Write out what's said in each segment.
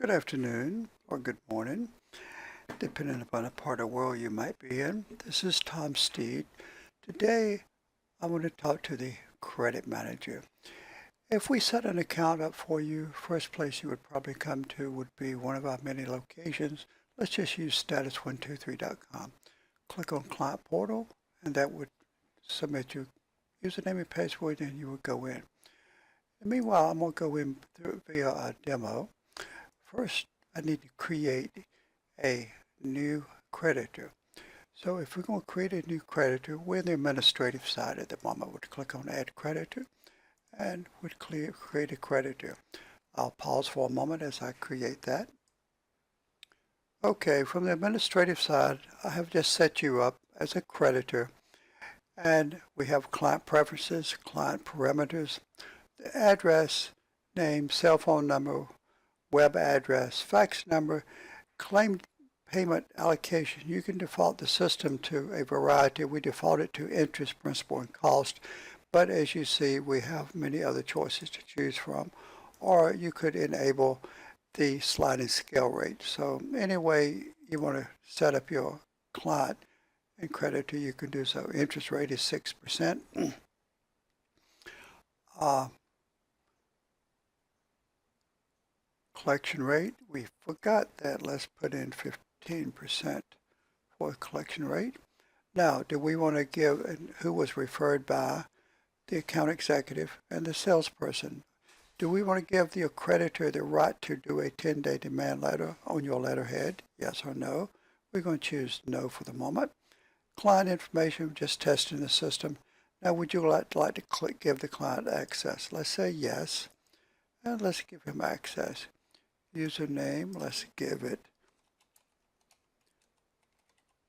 Good afternoon or good morning, depending upon the part of the world you might be in. This is Tom Steed. Today, I want to talk to the credit manager. If we set an account up for you, first place you would probably come to would be one of our many locations. Let's just use status123.com. Click on Client Portal, and that would submit your username and password, and you would go in. And meanwhile, I'm going to go in via a demo. First, I need to create a new creditor. So if we're going to create a new creditor, we're in the administrative side at the moment. We'll click on Add Creditor and would create a creditor. I'll pause for a moment as I create that. Okay, from the administrative side, I have just set you up as a creditor, and we have client preferences, client parameters, the address, name, cell phone number, web address, fax number, claim payment allocation. You can default the system to a variety. We default it to interest, principal, and cost. But as you see, we have many other choices to choose from. Or you could enable the sliding scale rate. So any way you want to set up your client and creditor, you can do so. Interest rate is 6%. Collection rate, we forgot that. Let's put in 15% for collection rate. Now, do we want to give who was referred by the account executive and the salesperson? Do we want to give the creditor the right to do a 10-day demand letter on your letterhead? Yes or no? We're going to choose no for the moment. Client information, just testing the system. Now, would you like to give the client access? Let's say yes, and let's give him access. Username, let's give it.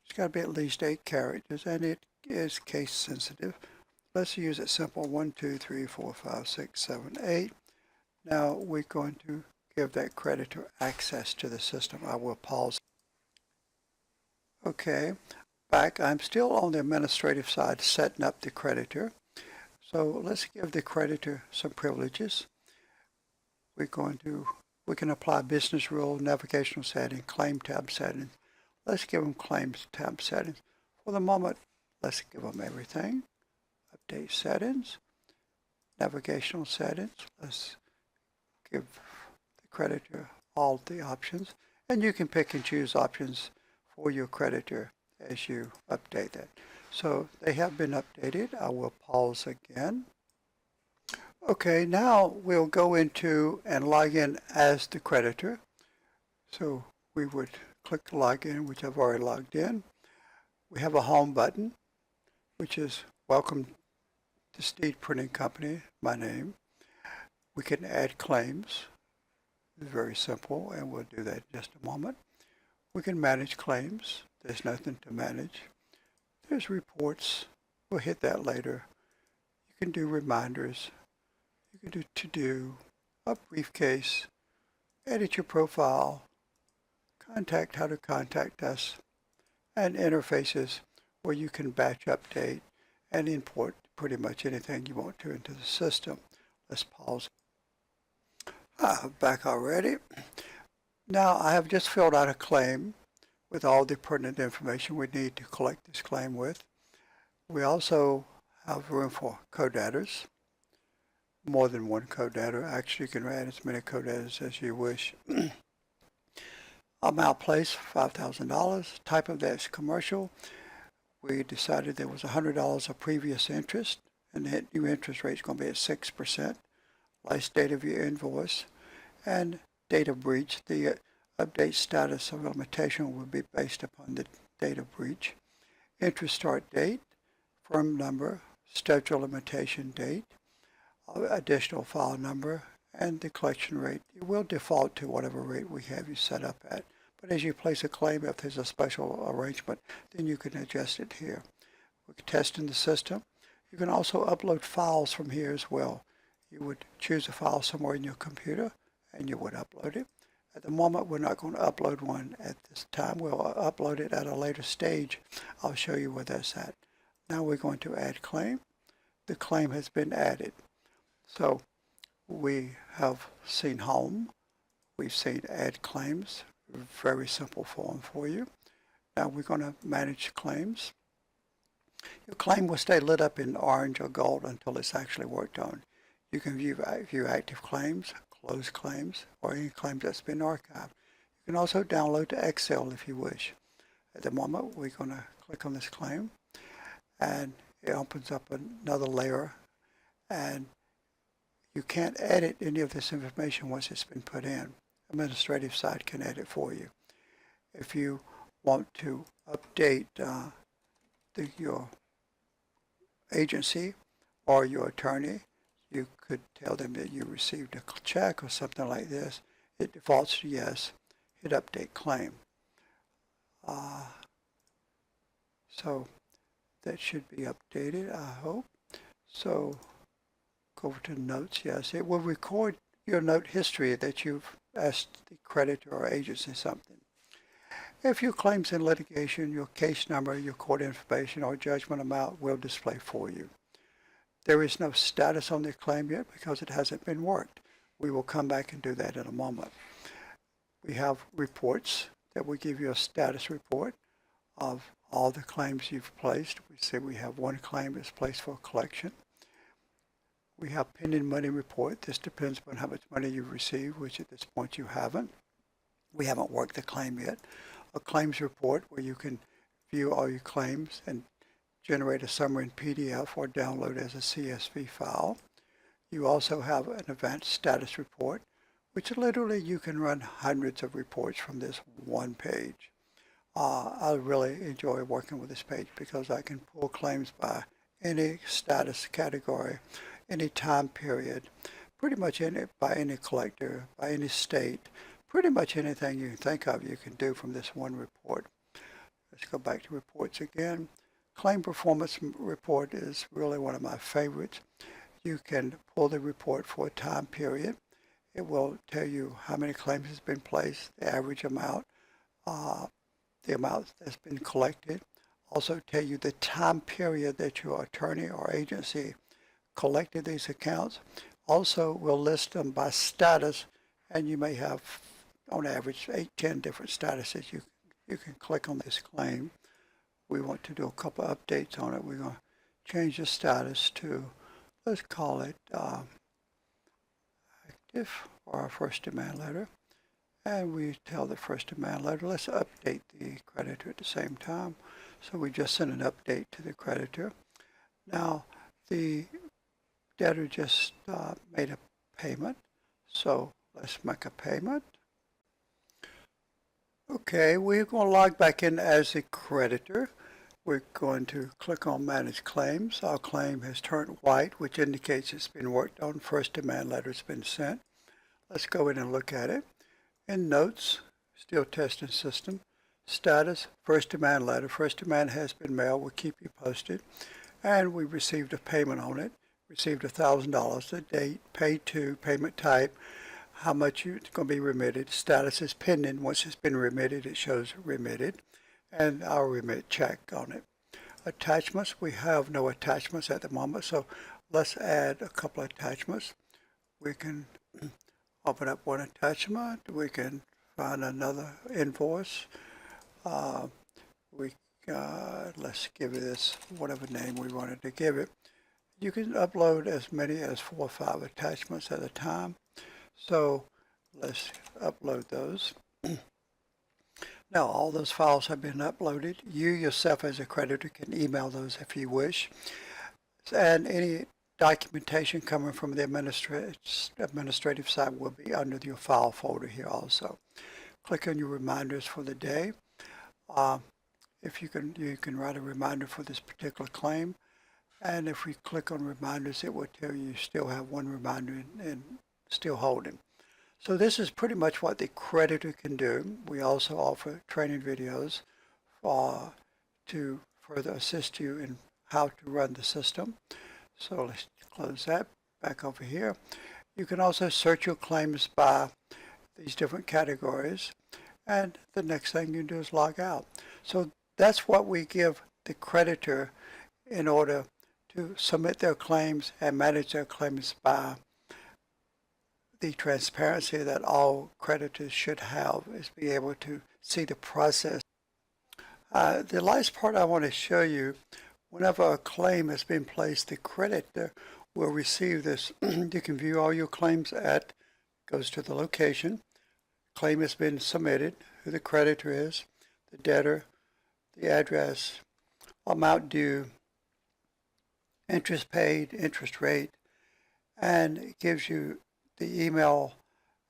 It's got to be at least 8 characters, and it is case sensitive. Let's use it simple. 1, 2, 3, 4, 5, 6, 7, 8. Now we're going to give that creditor access to the system. I will pause. Okay, back. I'm still on the administrative side setting up the creditor. So let's give the creditor some privileges. We can apply business rule, navigational setting, claim tab settings. Let's give them claims tab settings. For the moment, let's give them everything. Update settings, navigational settings. Let's give the creditor all the options. And you can pick and choose options for your creditor as you update that. So they have been updated. I will pause again. Okay, now we'll go into and log in as the creditor. So we would click login, which I've already logged in. We have a home button, which is welcome to Steed Printing Company, my name. We can add claims. It's very simple, and we'll do that in just a moment. We can manage claims. There's nothing to manage. There's reports. We'll hit that later. You can do reminders. You can do to-do, a briefcase, edit your profile, contact how to contact us, and interfaces where you can batch update and import pretty much anything you want to into the system. Let's pause. Back already. Now I have just filled out a claim with all the pertinent information we need to collect this claim with. We also have room for co-debtors. More than one co-debtor. Actually, you can add as many co-debtors as you wish. Amount placed, $5,000. Type of that's commercial. We decided there was $100 of previous interest, and the new interest rate is going to be at 6%. Last date of your invoice, and date of breach. The update status of limitation will be based upon the date of breach. Interest start date, firm number, schedule limitation date, additional file number, and the collection rate. It will default to whatever rate we have you set up at. But as you place a claim, if there's a special arrangement, then you can adjust it here. We're testing the system. You can also upload files from here as well. You would choose a file somewhere in your computer, and you would upload it. At the moment, we're not going to upload one at this time. We'll upload it at a later stage. I'll show you where that's at. Now we're going to add claim. The claim has been added. So we have seen home. We've seen add claims, very simple form for you. Now we're going to manage claims. Your claim will stay lit up in orange or gold until it's actually worked on. You can view active claims, closed claims, or any claims that's been archived. You can also download to Excel if you wish. At the moment, we're going to click on this claim, and it opens up another layer, and you can't edit any of this information once it's been put in. Administrative side can edit for you. If you want to update your agency or your attorney, you could tell them that you received a check or something like this. It defaults to yes. Hit update claim. So that should be updated, I hope. So go over to notes. Yes, it will record your note history that you've asked the creditor or agency something. If your claim's in litigation, your case number, your court information, or judgment amount will display for you. There is no status on the claim yet because it hasn't been worked. We will come back and do that in a moment. We have reports that will give you a status report of all the claims you've placed. We say we have one claim that's placed for collection. We have pending money report. This depends on how much money you've received, which at this point you haven't. We haven't worked the claim yet. A claims report where you can view all your claims and generate a summary in PDF or download as a CSV file. You also have an advanced status report, which literally you can run hundreds of reports from this one page. I really enjoy working with this page because I can pull claims by any status category, any time period, pretty much by any collector, by any state. Pretty much anything you can think of you can do from this one report. Let's go back to reports again. Claim performance report is really one of my favorites. You can pull the report for a time period. It will tell you how many claims has been placed, the average amount, the amount that's been collected. Also tell you the time period that your attorney or agency collected these accounts. Also will list them by status, and you may have on average 8-10 different statuses. You can click on this claim. We want to do a couple of updates on it. We're going to change the status to, let's call it active, or our first demand letter. And we tell the first demand letter, let's update the creditor at the same time. So we just sent an update to the creditor. Now the debtor just made a payment. So let's make a payment. Okay, we're going to log back in as a creditor. We're going to click on Manage Claims. Our claim has turned white, which indicates it's been worked on. First demand letter has been sent. Let's go in and look at it. In Notes, still testing system. Status, first demand letter. First demand has been mailed. We'll keep you posted. And we received a payment on it. Received $1,000. The date, paid to, payment type, how much it's going to be remitted. Status is pending. Once it's been remitted, it shows remitted. And our remit check on it. Attachments, we have no attachments at the moment, so let's add a couple of attachments. We can open up one attachment. We can find another invoice. Let's give it this whatever name we wanted to give it. You can upload as many as 4 or 5 attachments at a time. So let's upload those. Now all those files have been uploaded. You yourself as a creditor can email those if you wish. And any documentation coming from the administrative side will be under your file folder here also. Click on your reminders for the day. If you can write a reminder for this particular claim. And if we click on reminders, it will tell you still have one reminder and still holding. So this is pretty much what the creditor can do. We also offer training videos to further assist you in how to run the system. So let's close that. Back over here. You can also search your claims by these different categories. And the next thing you do is log out. So that's what we give the creditor in order to submit their claims and manage their claims by the transparency that all creditors should have, is be able to see the process. The last part I want to show you, whenever a claim has been placed, the creditor will receive this. You can view all your claims goes to the location. Claim has been submitted, who the creditor is, the debtor, the address, amount due, interest paid, interest rate, and it gives you the email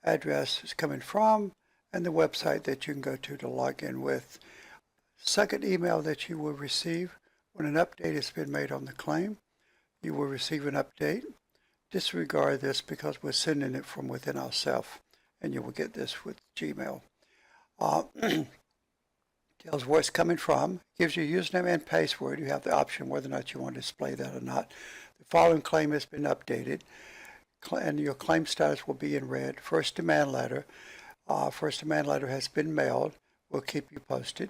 address it's coming from and the website that you can go to log in with. Second email that you will receive when an update has been made on the claim, you will receive an update. Disregard this because we're sending it from within ourselves, and you will get this with Gmail. Tells where it's coming from, gives you username and password. You have the option whether or not you want to display that or not. The following claim has been updated, and your claim status will be in red. First demand letter has been mailed. We'll keep you posted.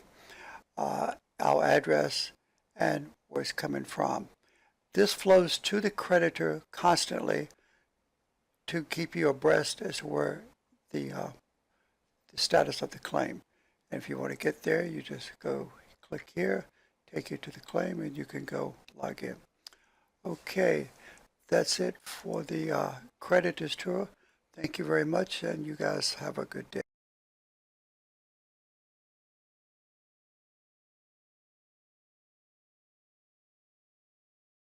Our address and where it's coming from. This flows to the creditor constantly to keep you abreast as to where the status of the claim. And if you want to get there, you just go click here, take you to the claim, and you can go log in. Okay, that's it for the creditors tour. Thank you very much, and you guys have a good day.